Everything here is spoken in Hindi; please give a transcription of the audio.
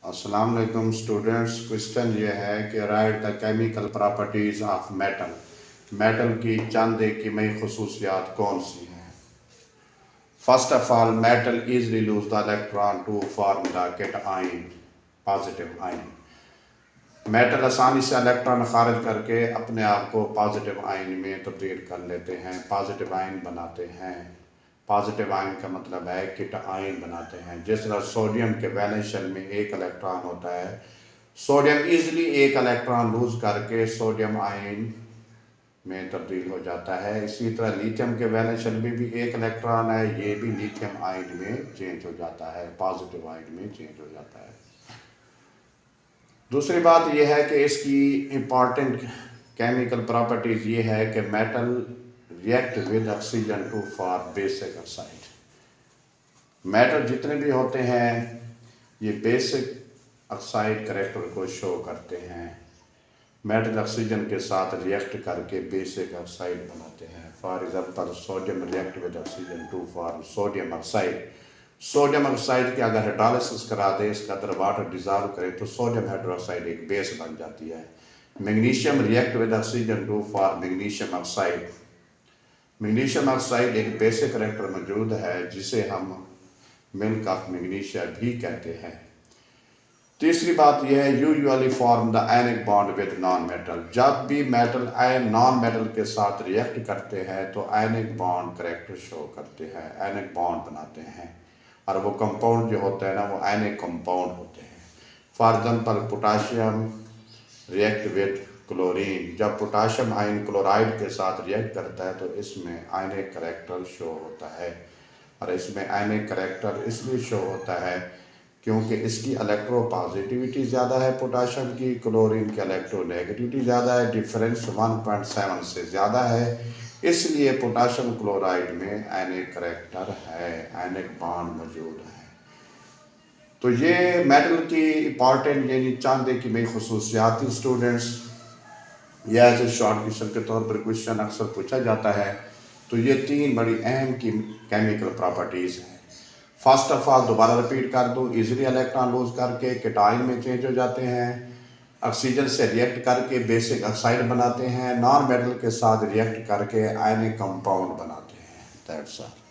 अस्सलाम वालेकुम स्टूडेंट्स। क्वेश्चन ये है कि write the chemical properties of metal. Metal की चंद कीमई खसूसियात कौन सी हैं। First of all, metal easily lose the electron to form the cation positive ion. Metal आसानी से इलेक्ट्रॉन खारिज करके अपने आप को पॉजिटिव आयन में तब्दील कर लेते हैं, पॉजिटिव आयन बनाते हैं। पॉजिटिव आयन का मतलब है कैटायन बनाते हैं। जिस तरह सोडियम के वैलेंस शेल में एक इलेक्ट्रॉन होता है, सोडियम इजीली एक इलेक्ट्रॉन लूज करके सोडियम आयन में तब्दील हो जाता है। इसी तरह लिथियम के वैलेंस शेल में भी एक इलेक्ट्रॉन है, ये भी लिथियम आयन में चेंज हो जाता है, पॉजिटिव आयन में चेंज हो जाता है। दूसरी बात यह है कि इसकी इम्पॉर्टेंट केमिकल प्रॉपर्टीज ये है कि metal react with oxygen to for basic oxide. Metal जितने भी होते हैं ये बेसिक ऑक्साइड कैरेक्टर को शो करते हैं। मेटल ऑक्सीजन के साथ रिएक्ट करके बेसिक ऑक्साइड बनाते हैं। For example, sodium react with oxygen to form sodium oxide. Sodium oxide के अगर हाइड्रोलिसिस करा दे, इसका अंदर वाटर डिजॉल्व करें तो सोडियम हाइड्रोक्साइड एक बेस बन जाती है। Magnesium react with oxygen to for magnesium oxide. Magnesium oxide एक बेसिक कैरेक्टर मौजूद है जिसे हम मिल्क ऑफ मैग्नीशिया भी कहते हैं। तीसरी बात यह है, usually form the ionic bond with non metal. जब भी मेटल आयन नॉन मेटल के साथ रिएक्ट करते हैं तो आयनिक बॉन्ड कैरेक्टर शो करते हैं, आयनिक बॉन्ड बनाते हैं। और वो कंपाउंड जो होते हैं ना, वो आयनिक कंपाउंड होते हैं। For example, potassium react with chlorine. जब पोटाशियम आयन क्लोराइड के साथ रिएक्ट करता है तो इसमें आयनिक कैरेक्टर शो होता है। और इसमें आयनिक कैरेक्टर इसलिए शो होता है क्योंकि इसकी इलेक्ट्रो पॉजिटिविटी ज़्यादा है पोटाशियम की, क्लोरीन की इलेक्ट्रो नेगेटिविटी ज़्यादा है, डिफरेंस 1.7 से ज़्यादा है। इसलिए पोटाशियम क्लोराइड में आयनिक कैरेक्टर है, आयनिक बॉन्ड मौजूद है। तो ये मेटल की इंपॉर्टेंट यानी चांदी की मेरी खसूसियात थी स्टूडेंट्स। यह ऐसे शॉर्ट क्वेश्चन के तौर पर क्वेश्चन अक्सर पूछा जाता है। तो ये तीन बड़ी अहम की केमिकल प्रॉपर्टीज़ हैं। फर्स्ट ऑफ ऑल दोबारा रिपीट कर दूँ, इजीली इलेक्ट्रॉन लूज करके कैटायन में चेंज हो जाते हैं, ऑक्सीजन से रिएक्ट करके बेसिक ऑक्साइड बनाते हैं, नॉन मेटल के साथ रिएक्ट करके आयनिक कंपाउंड बनाते हैं। That's all.